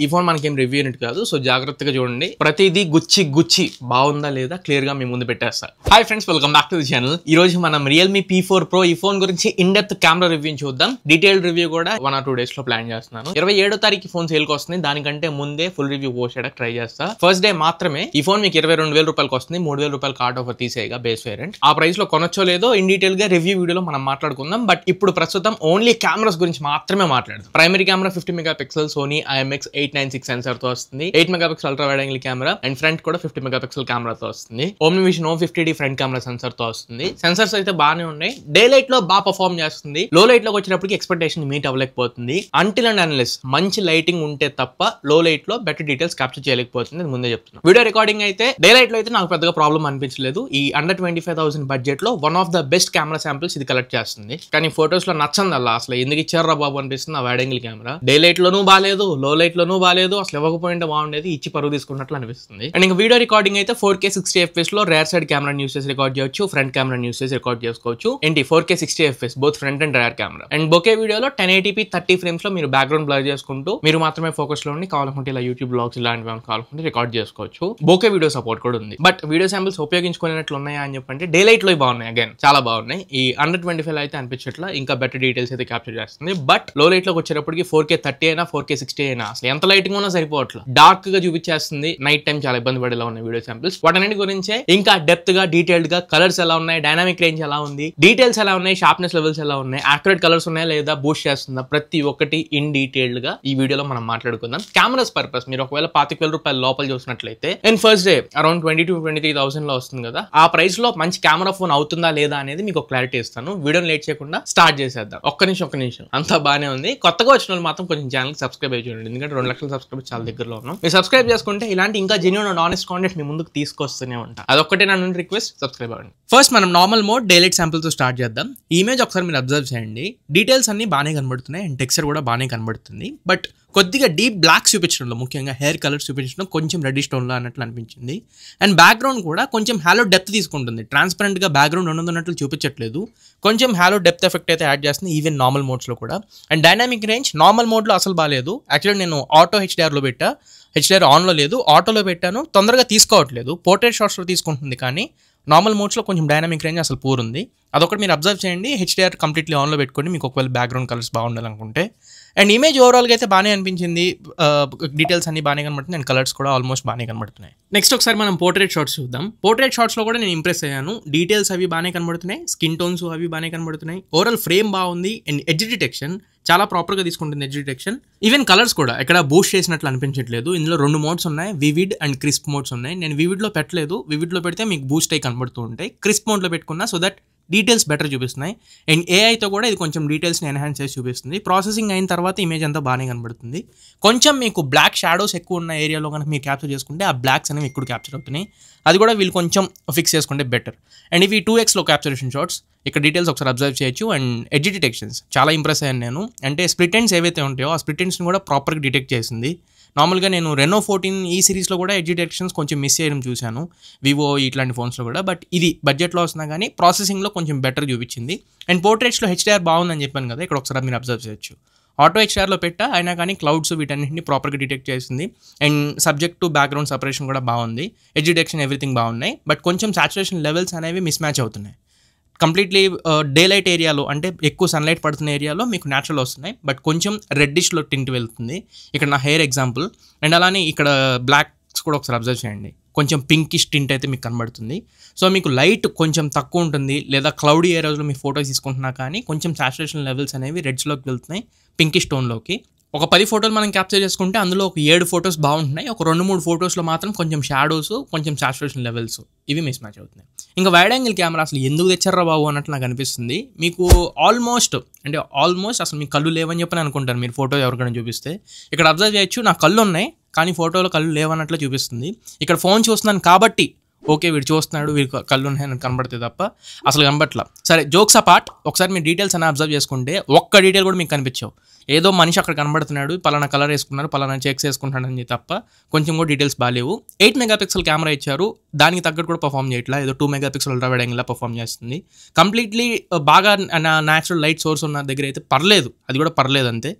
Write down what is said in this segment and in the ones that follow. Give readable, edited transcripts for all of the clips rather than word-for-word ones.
ఈ ఫోన్ మనకేం review unit కాదు, సో జాగ్రత్తగా చూడండి. ప్రతిదీ గుచ్చి బాగుందా లేదా క్లియర్ గా మీ ముందు పెట్టేస్తా. Hi friends, welcome back to the channel. ఈ రోజు మనం Realme P4 Pro ఈ ఫోన్ గురించి ఇన్ డెప్త్ కెమెరా రివ్యూ చూద్దాం. డీటెయిల్డ్ రివ్యూ కూడా 1 or 2 days లో ప్లాన్ చేస్తున్నాను. 27వ తారీఖు ఫోన్ సేల్ కి వస్తుంది. దానికంటే ముందే ఫుల్ రివ్యూ పోస్ట్ చేయడానికి ట్రై చేస్తా. ఫస్ట్ డే మాత్రమే ఈ ఫోన్ మీకు 22,000 రూపాయలకి వస్తుంది. 3,000 రూపాయలు కార్డ్ ఆఫర్ తీసేయగా బేస్ వేరియంట్. ఆ ప్రైస్ లో కొనొచ్చో లేదో ఇన్ డీటెయిల్ గా రివ్యూ వీడియోలో మనం మాట్లాడుకుందాం. బట్ ఇప్పుడు ప్రస్తుతం ఓన్లీ కెమెరాస్ గురించి మాత్రమే మాట్లాడదాం. Primary camera 50 megapixel Sony IMX896 sensor తో వస్తుంది. 8 megapixel ultra wide angle camera and front కూడా 50 మెగాపిక్సెల్ కెమెరాతో వస్తుంది. OmniVision O50D front camera censor తో వస్తుంది. సెన్సార్స్ అయితే బాగానే ఉన్నాయి. డే లైట్ లో బాగా పర్ఫార్మ్ చేస్తుంది. లో లైట్ లోకి వచ్చినప్పటికి ఎక్స్పెక్టేషన్ మీట్ అవ్వలేకపోతుంది. అంటిల్ అండ్ అన్లెస్ మంచి లైటింగ్ ఉంటే తప్ప లో లైట్ లో బెటర్ డీటెయిల్స్ క్యాప్చర్ చేయలేకపోతుంది. ముందే చెప్తున్నాను. వీడియో రికార్డింగ్ అయితే డే లైట్ లో అయితే నాకు పెద్దగా ప్రాబ్లం అనిపించలేదు. ఈ అండర్ 25,000 బడ్జెట్ లో one of the best camera samples ఇది కలెక్ట్ చేస్తుంది. కానీ ఫోటోస్ లో నచ్చంది అలా అసలు ఎందుకు ఇచ్చారా బాబు అనిపిస్తుంది. ఆ wide angle camera day light లోనూ బాగాలేదు, లో లైట్ లోనూ బాగాలేదు. అసలు ఇవ్వకపోయింటే బాగుండేది, ఇచ్చి పరుగు తీసుకున్నట్లు అనిపిస్తుంది. అండ్ ఇంకా వీడియో రికార్డింగ్ అయితే 4K 60 FPS లో రేర్ సైడ్ కెమెరా యూస్ చేసి రికార్డ్ చేయొచ్చు, ఫ్రంట్ కెమెరా యూస్ చేసి రికార్డ్ చేసుకోవచ్చు. ఏంటి 4K 60 FPS both front and rear camera. And bouquet వీడియోలో 1080p 30 frames లో మీరు బ్యాక్గ్రౌండ్ బ్లర్ చేసుకుంటూ మీరు మాత్రమే ఫోకస్ లో ఉండి కావాలనుకుంటే ఇలా యూట్యూబ్ బ్లాగ్స్ ఇలాంటివి కావాలనుకుంటే రికార్డ్ చేసుకోవచ్చు. బొకే వీడియో సపోర్ట్ కూడా ఉంది. బట్ వీడియో శాంపిల్స్ ఉపయోగించుకునేట్లు ఉన్నాయా అని చెప్పంటే డే లైట్ లో బాగున్నాయి. అగైన్ చాలా బాగున్నాయి. ఈ అండర్ 25 అయితే అనిపించట్లా, ఇంకా బెటర్ డీటెయిల్స్ అయితే క్యాప్చర్ చేస్తుంది. బట్ లో లైట్ లోకి వచ్చేటప్పటికి 4K 30 అయినా 4K 60 అయినా అసలు ఎంత లైటింగ్ ఉన్నా సరిపోవట్లేదు. డార్క్ గా చూపించేస్తుంది. నైట్ టైం చాలా ఇబ్బంది పడేలా ఉన్నాయి వీడియో శాంపిల్స్. వాటన్నిటి గురించే ఇంకా డెప్త్ గా డీటెయిల్డ్ గా కలర్స్ ఎలా ఉన్నాయి, డైనామిక్ రేంజ్ ఎలా ఉంది, డీటెయిల్స్ ఎలా ఉన్నాయి, షార్ప్నెస్ లెవెల్స్ ఎలా ఉన్నాయి, యాక్యురేట్ కలర్స్ ఉన్నాయా లేదా, బూస్ట్ చేస్తుందా, ప్రతి ఒక్కటి ఇన్ డీటెయిల్డ్ గా ఈ వీడియోలో మనం మాట్లాడుకుందాం. కెమెరాస్ పర్పస్ మీరు ఒకవేళ 25,000 రూపాయల లోపల చూసినట్లయితే అండ్ ఫస్ట్ డే అరౌండ్ 22,000-23,000 లో వస్తుంది కదా, ఆ ప్రైస్ లో మంచి కెమెరా ఫోన్ అవుతుందా లేదా అనేది మీకు క్లారిటీ ఇస్తాను. వీడియోని లేట్ చేయకుండా స్టార్ట్ చేసేద్దాం. ఒక్క నిమిషం అంతా బాగానే ఉంది. కొత్తగా వచ్చిన వాళ్ళు మాత్రం కొంచెం ఛానల్ సబ్స్క్రైబ్ అయ్యి చూడండి, ఎందుకంటే 2 లక్షల సబ్స్క్రైబర్ చాలా దగ్గరలో ఉన్నాం. మీరు సబ్స్క్రైబ్ చేసుకుంటే ఇలాంటి ఇంకా జెన్యూన్ అండ్ ఆనెస్ట్ కాంటెంట్ మీ ముందుకు తీసుకొస్తూనే ఉంటా. అదొక్కటే నా నుండి రిక్వెస్ట్, సబ్స్క్రైబ్ అవ్వండి. ఫస్ట్ మనం normal mode day light sample తో స్టార్ట్ చేద్దాం. ఈ ఇమేజ్ ఒకసారి మీరు అబ్జర్వ్ చేయండి. డీటెయిల్స్ అన్ని బాగానే కనబడుతున్నాయి అండ్ టెక్స్చర్ కూడా బాగానే కనబడుతుంది. బట్ కొద్దిగా డీప్ బ్లాక్ చూపించడంలో, ముఖ్యంగా హెయిర్ కలర్స్ చూపించడం కొంచెం రెడ్డిష్ టోన్లో అన్నట్లు అనిపించింది. అండ్ బ్యాక్గ్రౌండ్ కూడా కొంచెం హ్యాలో డెప్త్ తీసుకుంటుంది. ట్రాన్స్పరెంట్గా బ్యాక్గ్రౌండ్ ఉన్నట్లు చూపించట్లేదు. కొంచెం హ్యాలో డెప్త్ ఎఫెక్ట్ అయితే యాడ్ చేస్తుంది ఈవెన్ నార్మల్ మోడ్స్లో కూడా. అండ్ డైనామిక్ రేంజ్ నార్మల్ మోడ్లో అసలు బాగాలేదు. యాక్చువల్లీ నేను ఆటో HDRలో పెట్టా, HDR ఆన్లో లేదు, ఆటోలో పెట్టాను, తొందరగా తీసుకోవట్లేదు. పోర్ట్రేట్ షాట్స్లో తీసుకుంటుంది కానీ నార్మల్ మోడ్స్లో కొంచెం డైనామిక్ రేంజ్ అసలు పూర్ ఉంది. అదొకటి మీరు అబ్జర్వ్ చేయండి. HDR కంప్లీట్లీ ఆన్లో పెట్టుకోండి మీకు ఒకవేళ బ్యాక్గ్రౌండ్ కలర్స్ బాగుండాలనుకుంటే. అండ్ ఇమేజ్ ఓవరాల్గా అయితే బాగానే అనిపించింది. డీటెయిల్స్ అన్ని బాగానే కనబడుతున్నాయి అండ్ కలర్స్ కూడా ఆల్మోస్ట్ బాగానే కనబడుతున్నాయి. నెక్స్ట్ ఒకసారి మనం పోర్ట్రేట్ షాట్స్ చూద్దాం. పోర్ట్రేట్ షాట్స్లో కూడా నేను ఇంప్రెస్ అయ్యాను. డీటెయిల్స్ అవి బాగానే కనబడుతున్నాయి, స్కిన్ టోన్స్ అవి బాగానే కనబడుతున్నాయి. ఓవరాల్ ఫ్రేమ్ బాగుంది అండ్ ఎడ్జ్ డిటెక్షన్ చాలా ప్రాపర్గా తీసుకుంటుంది. ఎడ్జ్ డిటెక్షన్ ఈవెన్ కలర్స్ కూడా ఎక్కడ బూస్ట్ చేసినట్లు అనిపించట్లేదు. ఇందులో 2 మోడ్స్ ఉన్నాయి, వివిడ్ అండ్ క్రిస్ప్ మోడ్స్ ఉన్నాయి. నేను వివిడ్లో పెట్టలేదు. వివిడ్లో పెడితే మీకు బూస్ట్ అయి కనబడుతూ ఉంటాయి. క్రిస్ప్ మోడ్లో పెట్టుకున్నా సో దట్ డీటెయిల్స్ బెటర్ చూపిస్తున్నాయి. అండ్ ఏఐతో కూడా ఇది కొంచెం డీటెయిల్స్ని ఎన్హాన్స్ చేసి చూపిస్తుంది. ప్రాసెసింగ్ అయిన తర్వాత ఇమేజ్ అంతా బాగానే కనబడుతుంది. కొంచెం మీకు బ్లాక్ షాడోస్ ఎక్కువ ఉన్న ఏరియాలో కనుక మీరు క్యాప్చర్ చేసుకుంటే ఆ బ్లాక్స్ అనేవి ఎక్కువ క్యాప్చర్ అవుతున్నాయి. అది కూడా వీళ్ళు కొంచెం ఫిక్స్ చేసుకుంటే బెటర్. అండ్ ఇవి 2x క్యాప్చరేషన్ షాట్స్. ఇక్కడ డీటెయిల్స్ ఒకసారి అబ్జర్వ్ చేయొచ్చు. అండ్ ఎడ్జ్ డిటెక్షన్స్ చాలా ఇంప్రెస్ అయ్యాను నేను. అంటే స్ప్లిట్ ఎండ్స్ ఏవైతే ఉంటాయో ఆ స్ప్లిట్ ఎండ్స్ని కూడా ప్రాపర్గా డిటెక్ట్ చేసింది. నార్మల్గా నేను Reno 14 ఈ సిరీస్లో కూడా ఎడ్జ్ డిటెక్షన్స్ కొంచెం మిస్ చేయడం చూశాను, వివో ఇట్లాంటి ఫోన్స్లో కూడా. బట్ ఇది బడ్జెట్లో వస్తున్నా కానీ ప్రాసెసింగ్లో కొంచెం బెటర్ చూపించింది. అండ్ పోర్ట్రేట్స్లో HDR బాగుందని చెప్పాను కదా, ఇక్కడ ఒకసారి మీరు అబ్జర్వ్ చేయొచ్చు. ఆటో HDRలో పెట్టా అయినా కానీ క్లౌడ్స్ వీటన్నింటినీ ప్రాపర్గా డిటెక్ట్ చేసింది. And subject to background separation కూడా బాగుంది. ఎడ్జ్ డిటెక్షన్ ఎవ్రీథింగ్ బాగున్నాయి. బట్ కొంచెం సాచురేషన్ లెవెల్స్ అనేవి మిస్ మ్యాచ్ అవుతున్నాయి. కంప్లీట్లీ డే లైట్ ఏరియాలో అంటే ఎక్కువ సన్లైట్ పడుతున్న ఏరియాలో మీకు న్యాచురల్ వస్తున్నాయి. బట్ కొంచెం రెడ్డిష్లో టింట్ వెళ్తుంది. ఇక్కడ నా హెయిర్ ఎగ్జాంపుల్. అండ్ అలానే ఇక్కడ బ్లాక్స్ కూడా ఒకసారి అబ్జర్వ్ చేయండి. కొంచెం పింకిష్ టింట్ అయితే మీకు కనబడుతుంది. సో మీకు లైట్ కొంచెం తక్కువ ఉంటుంది, లేదా క్లౌడీ ఏరియాస్లో మీ ఫోటోస్ తీసుకుంటున్నా కానీ కొంచెం సాచురేషన్ లెవెల్స్ అనేవి రెడ్స్లోకి వెళ్తున్నాయి, పింకిష్ టోన్లోకి. ఒక 10 ఫోటోలు మనం క్యాప్చర్ చేసుకుంటే అందులో ఒక 7 ఫోటోస్ బాగుంటున్నాయి. ఒక 2-3 ఫోటోస్లో మాత్రం కొంచెం షాడోస్, కొంచెం సాచురేషన్ లెవెల్స్ ఇవి మిస్ మ్యాచ్ అవుతున్నాయి. ఇంకా వైడ్ యాంగిల్ కెమెరా అసలు ఎందుకు తెచ్చారా బాబు అన్నట్లు నాకు అనిపిస్తుంది. మీకు ఆల్మోస్ట్ అసలు మీ కళ్ళు లేవని చెప్పని అనుకుంటారు మీరు ఫోటో ఎవరికైనా చూపిస్తే. ఇక్కడ అబ్జర్వ్ చేయొచ్చు, నా కళ్ళు ఉన్నాయి కానీ ఫోటోలో కళ్ళు లేవన్నట్లు చూపిస్తుంది. ఇక్కడ ఫోన్ చూస్తున్నాను కాబట్టి ఓకే వీడు చూస్తున్నాడు, వీడి కళ్ళు ఉన్నాయని కనబడితే తప్ప అసలు కనబట్లా. సరే జోక్స్ అపార్ట్, ఒకసారి మీ డీటెయిల్స్ అని అబ్జర్వ్ చేసుకుంటే ఒక్క డీటెయిల్ కూడా మీకు కనిపించవు. ఏదో మనిషి అక్కడ కనబడుతున్నాడు, పలానా కలర్ వేసుకున్నారు, పలానా చెక్స్ వేసుకుంటాడని తప్ప కొంచెం కూడా డీటెయిల్స్ బాగాలేవు. 8 మెగాపిక్సెల్ కెమెరా ఇచ్చారు, దానికి తగ్గట్టు కూడా పర్ఫామ్ చేయట్లా. ఏదో 2 megapixel ultra wide angle perform చేస్తుంది. కంప్లీట్లీ బాగా న్యాచురల్ లైట్ సోర్స్ ఉన్న దగ్గర అయితే పర్లేదు, అది కూడా పర్లేదు అంతే.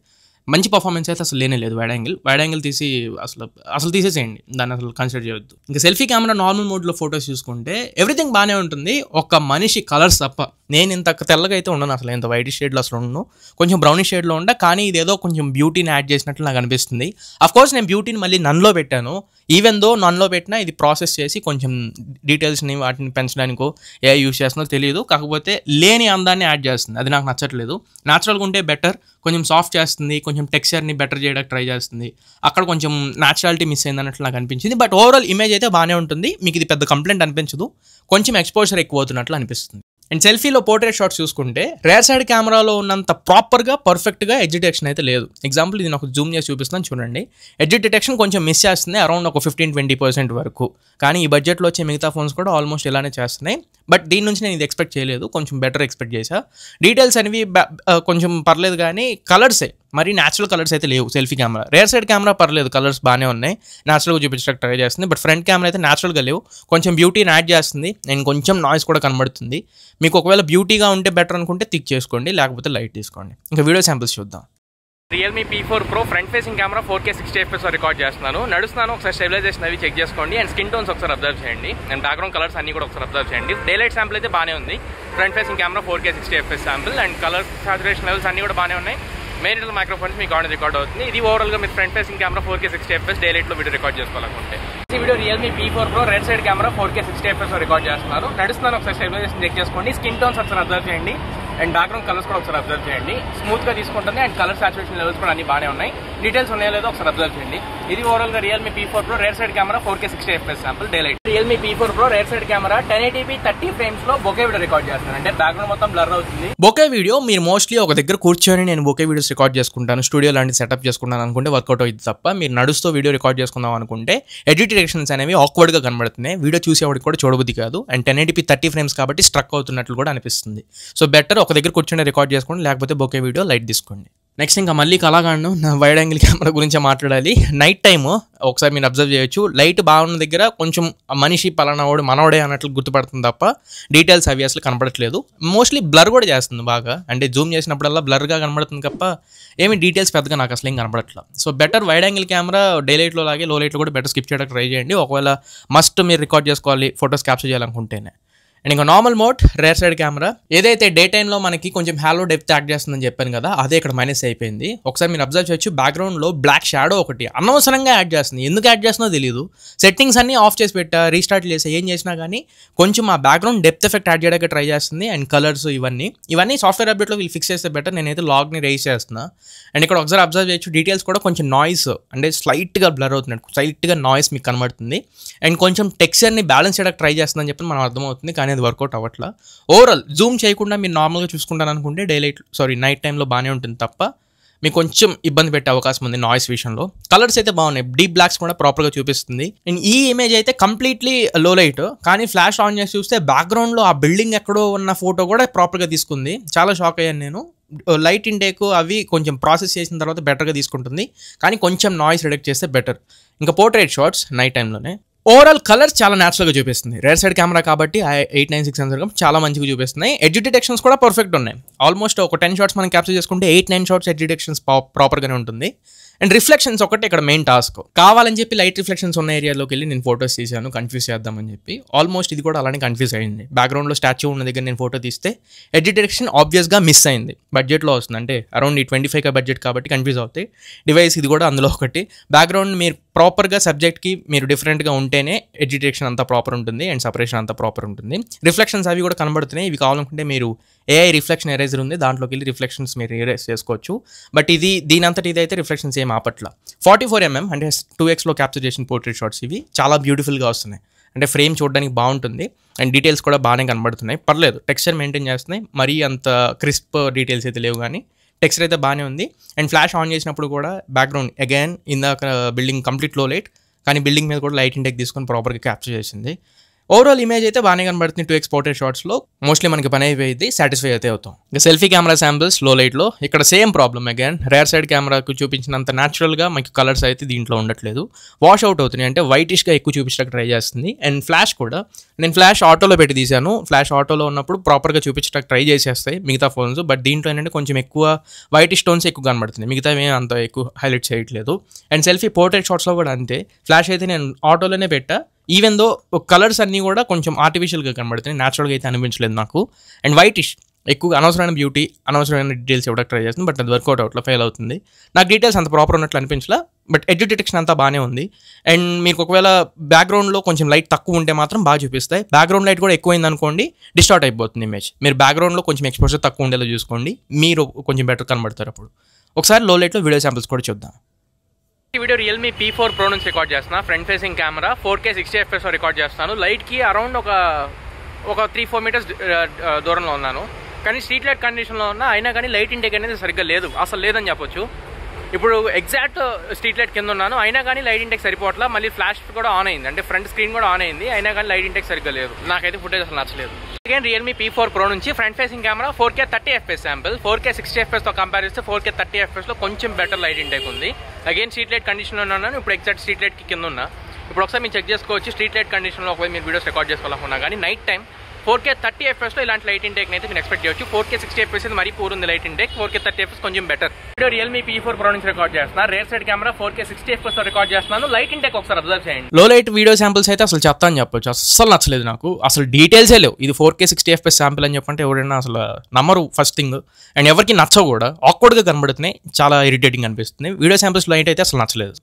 మంచి పర్ఫార్మెన్స్ అయితే అసలు లేనే లేదు. వైడ్ యాంగిల్ తీసి అసలు తీసేసేయండి, దాన్ని అసలు కన్సిడర్ చేయొద్దు. ఇంకా సెల్ఫీ కెమెరా నార్మల్ మోడ్లో ఫొటోస్ చూసుకుంటే ఎవ్రీథింగ్ బాగానే ఉంటుంది, ఒక్క మనిషి కలర్స్ తప్ప. నేను ఇంత తెల్లగా అయితే ఉండను, అసలు ఇంత వైట్ షేడ్లో అసలు ఉండను, కొంచెం బ్రౌనిష్ షేడ్లో ఉండ. కానీ ఇదేదో కొంచెం బ్యూటీని యాడ్ చేసినట్లు నాకు అనిపిస్తుంది. అఫ్కోర్స్ నేను బ్యూటీని మళ్ళీ నన్లో పెట్టాను, ఈవెన్ దో నన్లో పెట్టినా ఇది ప్రాసెస్ చేసి కొంచెం డీటెయిల్స్ని వాటిని పెంచడానికో ఏ యూస్ చేస్తుందో తెలియదు. కాకపోతే లేని అందాన్ని యాడ్ చేస్తుంది, అది నాకు నచ్చట్లేదు. న్యాచురల్గా ఉంటే బెటర్, కొంచెం సాఫ్ట్ చేస్తుంది, కొంచెం టెక్స్చర్ని బెటర్ చేయడానికి ట్రై చేస్తుంది. అక్కడ కొంచెం న్యాచురాలిటీ మిస్ అయింది అన్నట్లు నాకు అనిపించింది. బట్ ఓవరాల్ ఇమేజ్ అయితే బాగానే ఉంటుంది, మీకు ఇది పెద్ద కంప్లైంట్ అనిపించదు, కొంచెం ఎక్స్పోజర్ ఎక్కువ అవుతున్నట్లు అనిపిస్తుంది. అండ్ సెల్ఫీలో పోర్ట్రేట్ షాట్స్ చూసుకుంటే రేర్ సైడ్ కెమెరాలో ఉన్నంత ప్రాపర్గా పర్ఫెక్ట్గా ఎడ్జ్ డిటెక్షన్ అయితే లేదు. ఎగ్జాంపుల్ ఇది నాకు జూమ్ చేసి చూపిస్తాను చూడండి. ఎడ్జ్ డిటెక్షన్ కొంచెం మిస్ చేస్తుంది, అరౌండ్ ఒక 15-20% వరకు. కానీ ఈ బడ్జెట్లో వచ్చే మిగతా ఫోన్స్ కూడా ఆల్మోస్ట్ ఇలానే చేస్తున్నాయి. బట్ దీని నుంచి నేను ఇది ఎక్స్పెక్ట్ చేయలేదు, కొంచెం బెటర్ ఎక్స్పెక్ట్ చేశా. డీటెయిల్స్ అనేవి కొంచెం పర్లేదు, కానీ కలర్సే మరి న్యాచురల్ కలర్స్ అయితే లేవు. Selfie camera rare side camera పర్లేదు, కలర్స్ బాగానే ఉన్నాయి, న్యాచురల్గా చూపించడానికి ట్రై చేస్తుంది. బట్ ఫ్రంట్ కెమెరా అయితే న్యాచురల్గా లేవు, కొంచెం బ్యూటీని యాడ్ చేస్తుంది అండ్ కొంచెం నాయిస్ కూడా కనబడుతుంది. మీకు ఒకవేళ బ్యూటీగా ఉంటే బెటర్ అనుకుంటే థిక్ చేసుకోండి, లేకపోతే లైట్ తీసుకోండి. ఇంకా వీడియో శాంపిల్స్ చూద్దాం. Realme P4 Pro front facing camera 4K 60 FPS record చేస్తున్నాను. నడుస్తున్నాను, ఒకసారి స్టెబిలైజేషన్ అవి చెక్ చేసుకోండి అండ్ స్కిన్ టోన్స్ ఒకసారి అబ్జర్వ్ చేయండి అండ్ బ్యాక్గ్రౌండ్ కలర్స్ అన్ని కూడా ఒకసారి అబ్జర్వ్ చేయండి. డే లైట్ శాంపుల్ అయితే బాగానే ఉంది, front facing camera 4K 60 FPS sample and colour saturation levels అన్ని కూడా బాగానే ఉన్నాయి. మెయిన్ మైక్రోఫోన్స్ మీకు ఆడియో రికార్డ్ అవుతుంది. ఇది ఓవరాల్గా మీరు front facing camera 4K 60 FPS day లైట్లో వీడియో రికార్డ్ చేసుకోవాలనుకుంటే. ఈ video Realme P4 Pro red side camera 4K 60 FPS record చేస్తున్నారు. నడుస్తున్నాను, ఒకసారి స్టెబిలైజేషన్ చెక్ చేసుకోండి, స్కిన్ టోన్స్ ఒకసారి అబ్జర్వ్ చేయండి అండ్ బ్యాక్గ్రౌండ్ కలర్స్ కూడా ఒకసారి అబ్జర్వ్ చేయండి. స్మూత్గా తీసుకుంటుంది అండ్ కలర్ సాచురేషన్ లెవెల్స్ కూడా అన్ని బాగానే ఉన్నాయి. డీటెయిల్స్ ఉన్నాయో లేదో ఒకసారి అబ్జర్వ్ చేయండి. ఇది ఓవరాల్గా Realme P4 Pro red side camera 4K 60 FPS sample day light. Realme P4 Pro red side camera 1080p 30 frames లో బొకే వీడియో రికార్డ్ చేస్తున్నారు, అంటే బ్యాక్గ్రౌండ్ మొత్తం బ్లర్ అవుతుంది. బొకే వీడియో మీరు మోస్ట్లీ ఒక దగ్గర కూర్చొని నేను బొకే వీడియోస్ రికార్డ్ చేసుకుంటాను, స్టూడియో లాంటి సెటప్ చేసుకుంటాను అనుకుంటే వర్కౌట్ అవుతుంది తప్ప, మీరు నడుస్తూ వీడియో రికార్డ్ చేసుకుందాం అనుకుంటే ఎడిట్ డైరెక్షన్స్ అనేవి ఆక్వర్డ్గా కనబడుతున్నాయి, వీడియో చూసేవాడికి కూడా చూడబుద్ధి కాదు. అండ్ 1080p 30 ఫ్రేమ్స్ కాబట్టి స్ట్రక్ అవుతున్నట్లు కూడా అనిపిస్తుంది. సో బెటర్ ఒక దగ్గర కూర్చొని రికార్డ్ చేసుకోండి, లేకపోతే బొకే వీడియో లైట్ తీసుకోండి. నెక్స్ట్ ఇంకా మళ్ళీ కళాగాండం నా వైడ్ యాంగిల్ కెమెరా గురించి మాట్లాడాలి. నైట్ టైమ్ ఒకసారి మీరు అబ్జర్వ్ చేయొచ్చు, లైట్ బాగున్న దగ్గర కొంచెం మనిషి పలానావాడు మనవడే అన్నట్లు గుర్తుపడుతుంది తప్ప డీటెయిల్స్ అవి అసలు కనపడట్లేదు. మోస్ట్లీ బ్లర్ కూడా చేస్తుంది బాగా, అంటే జూమ్ చేసినప్పుడల్లా బ్లర్గా కనబడుతుంది తప్ప ఏమి డీటెయిల్స్ పెద్దగా నాకు అసలు ఏం కనపడట్లేదు. So better wide angle camera day లైట్లో లాగే లో లైట్లో కూడా బెటర్ స్కిప్ చేయడానికి ట్రై చేయండి, ఒకవేళ మస్ట్ మీరు రికార్డ్ చేసుకోవాలి ఫొటోస్ క్యాప్చర్ చేయాలనుకుంటేనే. అండ్ ఇంకా normal mode rare side camera ఏదైతే డే టైంలో మనకి కొంచెం హ్యాలో డెప్త్ యాడ్ చేస్తుందని చెప్పాను కదా, అదే ఇక్కడ మైనస్ అయిపోయింది. ఒకసారి మీరు అబ్జర్వ్ చేయొచ్చు, బ్యాక్గ్రౌండ్లో బ్లాక్ షాడో ఒకటి అనవసరంగా యాడ్ చేస్తుంది, ఎందుకు యాడ్ చేస్తుందో తెలియదు. సెట్టింగ్స్ అన్ని ఆఫ్ చేసి పెట్టా, రీస్టార్ట్ చేసి ఏం చేసినా కానీ కొంచెం ఆ బ్యాక్గ్రౌండ్ డెప్త్ ఎఫెక్ట్ యాడ్ చేయడానికి ట్రై చేస్తుంది. అండ్ కలర్స్ ఇవన్నీ సాఫ్ట్వేర్ అప్డేట్లో వీళ్ళు ఫిక్స్ చేస్తే బెటర్. నేనైతే లాగ్ని రైజ్ చేస్తున్నా. అండ్ ఇక్కడ ఒకసారి అబ్జర్వ్ చేయొచ్చు, డీటెయిల్స్ కూడా కొంచెం నాయిస్, అంటే స్లైట్గా బ్లర్ అవుతున్నట్టు, స్లైట్గా నాయిస్ మీకు కనబడుతుంది. అండ్ కొంచెం టెక్స్చర్ని బ్యాలెన్స్ చేయడానికి ట్రై చేస్తుందని చెప్పి మనం అర్థమవుతుంది, కానీ అది వర్కౌట్ అవ్వట్లా. ఓవరాల్ జూమ్ చేయకుండా మీరు నార్మల్గా చూసుకుంటాను అనుకుంటే నైట్ టైంలో బాగానే ఉంటుంది తప్ప మీకు కొంచెం ఇబ్బంది పెట్టే అవకాశం ఉంది నాయిస్ విషయంలో. కలర్స్ అయితే బాగున్నాయి, డీప్ బ్లాక్స్ కూడా ప్రాపర్గా చూపిస్తుంది. అండ్ ఈ ఇమేజ్ అయితే కంప్లీట్లీ లో లైట్, కానీ ఫ్లాష్ ఆన్ చేసి చూస్తే బ్యాక్గ్రౌండ్లో ఆ బిల్డింగ్ ఎక్కడో ఉన్న ఫోటో కూడా ప్రాపర్గా తీసుకుంది. చాలా షాక్ అయ్యాను నేను. లైట్ ఇంటేక్ అవి కొంచెం ప్రాసెస్ చేసిన తర్వాత బెటర్గా తీసుకుంటుంది, కానీ కొంచెం నాయిస్ రిడక్ట్ చేస్తే బెటర్. ఇంకా పోర్ట్రేట్ షాట్స్ నైట్ టైంలోనే ఓవరాల్ కలర్స్ చాలా న్యాచురల్గా చూపిస్తుంది. రేర్ సైడ్ కెమెరా కాబట్టి 896 సెన్సర్ చాలా మంచిగా చూపిస్తున్నాయి. ఎడ్జ్ డిటెక్షన్స్ కూడా పర్ఫెక్ట్ ఉన్నాయి. ఆల్మోస్ట్ ఒక 10 షాట్స్ మనం క్యాప్చర్ చేసుకుంటే 8-9 షాట్స్ ఎడ్జ్ డిటెక్షన్స్ ప్రాపర్గానే ఉంటుంది. అండ్ రిఫ్లెక్షన్స్ ఒకటి ఇక్కడ మెయిన్ టాస్క్. కావాలని చెప్పి లైట్ రిఫ్లెక్షన్స్ ఉన్న ఏరియాలోకి వెళ్ళి నేను ఫోటోస్ తీసాను, కన్ఫ్యూజ్ చేద్దామని చెప్పి. ఆల్మోస్ట్ ఇది కూడా అలానే కన్ఫ్యూజ్ అయింది. బ్యాక్గ్రౌండ్లో స్టాచ్యూ ఉన్న దగ్గర నేను ఫోటో తీస్తే ఎడ్జ్ డిటెక్షన్ ఆబ్వియస్గా మిస్ అయింది. బడ్జెట్లో వస్తుంది, అంటే అరౌండ్ ఈ 25K బడ్జెట్ కాబట్టి కన్ఫ్యూజ్ అవుతాయి. డివైస్ ఇది కూడా అందులో ఒకటి. బ్యాక్గ్రౌండ్ మీరు ప్రాపర్గా సబ్జెక్ట్కి మీరు డిఫరెంట్గా ఉంటేనే ఎడ్జ్ డిటెక్షన్ అంతా ప్రాపర్ ఉంటుంది అండ్ సపరేషన్ అంతా ప్రాపర్ ఉంటుంది. రిఫ్లెక్షన్స్ అవి కూడా కనబడుతున్నాయి. ఇవి కావాలనుకుంటే మీరు AI రిఫ్లెక్షన్ ఎరేజర్ ఉంది, దాంట్లోకి వెళ్ళి రిఫ్లెక్షన్స్ మీరు ఎరేజ్ చేసుకోవచ్చు. బట్ దీనంతటి ఇదైతే రిఫ్లెక్షన్స్ ఏం ఆపట్ల. 44mm అంటే 2x క్యాప్చర్ చేసిన పోర్ట్రేట్ షాట్స్ ఇవి చాలా బ్యూటిఫుల్గా వస్తున్నాయి. అంటే ఫ్రేమ్ చూడడానికి బాగుంటుంది అండ్ డీటెయిల్స్ కూడా బాగానే కనబడుతున్నాయి, పర్లేదు. టెక్స్చర్ మెయింటైన్ చేస్తున్నాయి, మరీ అంత క్రిస్ప్ డీటెయిల్స్ అయితే లేవు, కానీ టెక్స్చర్ అయితే బాగానే ఉంది. అండ్ ఫ్లాష్ ఆన్ చేసినప్పుడు కూడా బ్యాక్గ్రౌండ్ అగైన్ ఇందాక బిల్డింగ్ కంప్లీట్ లో లైట్, కానీ బిల్డింగ్ మీద కూడా లైట్ ఇంటెక్ తీసుకొని ప్రాపర్గా క్యాప్చర్ చేసింది. ఓవరాల్ ఇమేజ్ అయితే బాగానే కనబడుతుంది 2x పోర్ట్రేట్ షాట్స్లో. మోస్ట్లీ మనకి పని అయిపోయింది, సాటిస్ఫై అయితే అవుతాం. ఇంకా సెల్ఫీ కెమెరా శాంపిల్స్ లో లైట్లో ఇక్కడ same problem again. Rear side కెమెరాకు చూపించినంత న్యాచురల్గా మనకి కలర్స్ అయితే దీంట్లో ఉండట్లేదు, వాష్ అవుట్ అవుతున్నాయి, అంటే వైటిష్గా ఎక్కువ చూపించడానికి ట్రై చేస్తుంది. అండ్ ఫ్లాష్ కూడా నేను ఫ్లాష్ ఆటోలో పెట్టి తీశాను. ఫ్లాష్ ఆటోలో ఉన్నప్పుడు ప్రాపర్గా చూపించడానికి ట్రై చేసేస్తాయి మిగతా ఫోన్స్, బట్ దీంట్లో ఏంటంటే కొంచెం ఎక్కువ వైటిష్ టోన్స్ ఎక్కువ కనబడుతుంది, మిగతా ఏమీ అంత ఎక్కువ హైలైట్ చేయట్లేదు. అండ్ సెల్ఫీ పోర్ట్రేట్ షాట్స్లో కూడా అంతే. ఫ్లాష్ అయితే నేను ఆటోలోనే పెట్టా, ఈవెన్ దో కలర్స్ అన్నీ కూడా కొంచెం ఆర్టిఫిషియల్గా కనబడుతున్నాయి, న్యాచురల్గా అయితే అనిపించలేదు నాకు. అండ్ వైటిష్ ఎక్కువ అనవసరమైన బ్యూటీ, అనవసరమైన డీటెయిల్స్ ఇవ్వడానికి ట్రై చేస్తుంది, బట్ అది వర్కౌట్ అవుట్లో ఫెయిల్ అవుతుంది. నాకు డీటెయిల్స్ అంత ప్రాపర్ ఉన్నట్లు అనిపించలా, బట్ ఎడ్జ్ డిటెక్షన్ అంతా బాగానే ఉంది. అండ్ మీకు ఒకవేళ బ్యాక్గ్రౌండ్లో కొంచెం లైట్ తక్కువ ఉంటే మాత్రం బాగా చూపిస్తాయి. బ్యాక్గ్రౌండ్ లైట్ కూడా ఎక్కువైంది అనుకోండి డిస్టార్ట్ అయిపోతుంది ఇమేజ్. మీరు బ్యాక్గ్రౌండ్లో కొంచెం ఎక్స్పోజర్ తక్కువ ఉండేలా చూసుకోండి, మీరు కొంచెం బెటర్ కనబడతారు అప్పుడు. ఒకసారి లో లైట్లో వీడియో శాంపిల్స్ కూడా చూద్దాం. ఈ వీడియో రియల్మీ P4 Pro నుంచి రికార్డ్ చేస్తున్నా. Front facing camera 4K 60 FPS record చేస్తాను. లైట్కి అరౌండ్ ఒక 3-4 మీటర్స్ దూరంలో ఉన్నాను, కానీ స్ట్రీట్ లైట్ కండిషన్లో ఉన్నా అయినా కానీ లైట్ ఇంటేక్ అనేది సరిగ్గా లేదు, అసలు లేదని చెప్పొచ్చు. ఇప్పుడు ఎగ్జాక్ట్ స్ట్రీట్ లైట్ కింద ఉన్నాను, అయినా కానీ లైట్ ఇంటెక్ సరిపోవట్లా. మళ్ళీ ఫ్లాష్ కూడా ఆన్ అయింది, అంటే ఫ్రంట్ స్క్రీన్ కూడా ఆన్ అయింది, అయినా కానీ లైట్ ఇంటెక్ సరిగ్గా లేదు. నాకైతే ఫుటేజ్ అసలు నచ్చలేదు. అగైన్ రియల్మీ P4 Pro నుంచి front facing camera 4K 30 FPS sample. 4K 60 FPS తో కంపేర్ చేస్తే 4K 30 FPS లో కొంచెం బెటర్ లైట్ ఇంటెక్ ఉంది. అగైన్ స్ట్రీట్ లైట్ కండిషన్లో ఉన్నాను, ఇప్పుడు ఎగ్జాక్ట్ స్ట్రీట్ లైట్ కి కింద ఉన్నా. ఇప్పుడు ఒకసారి మీరు చెక్ చేసుకోవచ్చు స్ట్రీట్ లైట్ కండిషన్లో ఒకవేళ మీరు వీడియోస్ రికార్డ్ చేసుకోవాలనుకున్నా కానీ నైట్ టైం 4K 30 FPS లో ఇలాంటి లైట్ ఇంటెక్ అయితే మీరు ఎక్స్పెక్ట్ చేయొచ్చు. 4K 60 FPS అయితే మరీ పూర్ ఉంది లైట్ ఇంటెక్, 4K 30 FPS కొంచెం better. Video Realme P4 Pro నుంచి రికార్డ్ చేస్తున్నా. Rare side camera 4K 60 FPS తో రికార్డ్ చేస్తున్నాను. లైట్ ఇంటెక్ ఒకసారి అబ్జర్వ్ చేయండి. లో లైట్ వీడియో శాంపిల్స్ అయితే అసలు చెత్త అని చెప్పొచ్చు, అసలు నచ్చలేదు నాకు. అసలు డీటెయిల్సే లేవు. ఇది 4K 60 FPS శాంపిల్ అని చెప్పంటే ఎవరైనా అసలు నమ్మరు ఫస్ట్ థింగ్, అండ్ ఎవరికి నచ్చవు కూడా, ఆక్వర్డ్గా కనబడుతున్నాయి, చాలా ఇరిటేటింగ్ అనిపిస్తుంది. వీడియో శాంపిల్స్ లైట్ అయితే అసలు నచ్చలేదు.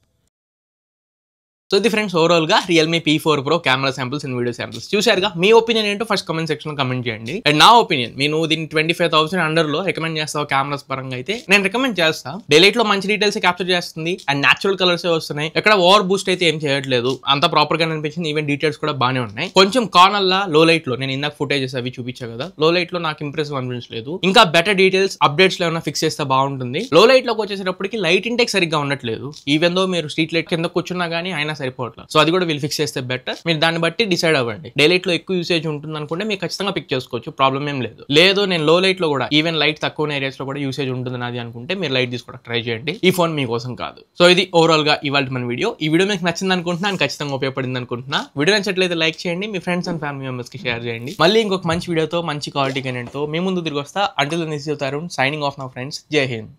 సో ఇది ఫ్రెండ్స్ ఓవరాల్గా Realme P4 Pro camera samples and video samples చూశారుగా. మీ ఒపీనియన్ ఏంటో ఫస్ట్ కమెంట్ సెక్షన్లో కమెంట్ చేయండి. అండ్ నా ఒపీనియన్, నేను దీన్ని 25,000 అండర్లో రికమెండ్ చేస్తావు కెమెరాస్ పరంగా అయితే నేను రికమెండ్ చేస్తాను. డైలైట్లో మంచి డీటెయిల్స్ క్యాప్చర్ చేస్తుంది, అండ్ న్యాచురల్ కలర్స్ వస్తున్నాయి, ఎక్కడ ఓవర్ బూస్ట్ అయితే ఏం చేయట్లేదు, అంత ప్రాపర్గా అనిపించింది. ఈవెన్ డీటెయిల్స్ కూడా బాగానే ఉన్నాయి. కొంచెం కార్నర్లా లో లైట్లో నేను ఇందాక ఫుటేజెస్ అవి చూపించా కదా, లో లైట్లో నాకు ఇంప్రెసివ్ అనిపించలేదు. ఇంకా బెటర్ డీటెయిల్స్ అప్డేట్స్లో ఏమైనా ఫిక్స్ చేస్తే బాగుంటుంది. లో లైట్లోకి వచ్చేసేటప్పటికి లైట్ ఇంటెక్ సరిగ్గా ఉండట్లేదు, ఈవెన్ దో మీరు స్ట్రీట్ లైట్ కింద కూర్చున్నా కానీ అయినా సరిపోవట్లేదు. సో అది కూడా వీళ్ళు ఫిక్స్ చేస్తే బెటర్. మీరు దాన్ని బట్టి డిసైడ్ అవ్వండి. డే లైట్ లో ఎక్కువ యూసేజ్ ఉంటుంది అనుకుంటే మీరు ఖచ్చితంగా పిక్ చేసుకోవచ్చు, ప్రాబ్లం ఏం లేదు. లేదు నేను లో లైట్ లో కూడా ఈవెన్ లైట్ తక్కువ ఏరియాస్ లో కూడా యూసేజ్ ఉంటుంది నాది అనుకుంటే మీరు లైట్ తీసుకోవడానికి ట్రై చేయండి. ఈ ఫోన్ మీకోసం కాదు. సో ఇది ఓవరాల్ గా ఇవాళ మన వీడియో. ఈ వీడియో మీకు నచ్చింది అనుకుంటున్నాను, ఖచ్చితంగా ఉపయోగపడింది అనుకుంటున్నా. వీడియో నచ్చట్లయితే లైక్ చేయండి, మీ ఫ్రెండ్స్ అండ్ ఫ్యామిలీ మెంబర్స్ కి షేర్ చేయండి. మళ్ళీ ఇంకొక మంచి వీడియోతో మంచి క్వాలిటీ కంటెంట్ తో మీ ముందు తిరిగి వస్తా. Until then this is Tarun signing off నా ఫ్రెండ్స్. జై హింద్.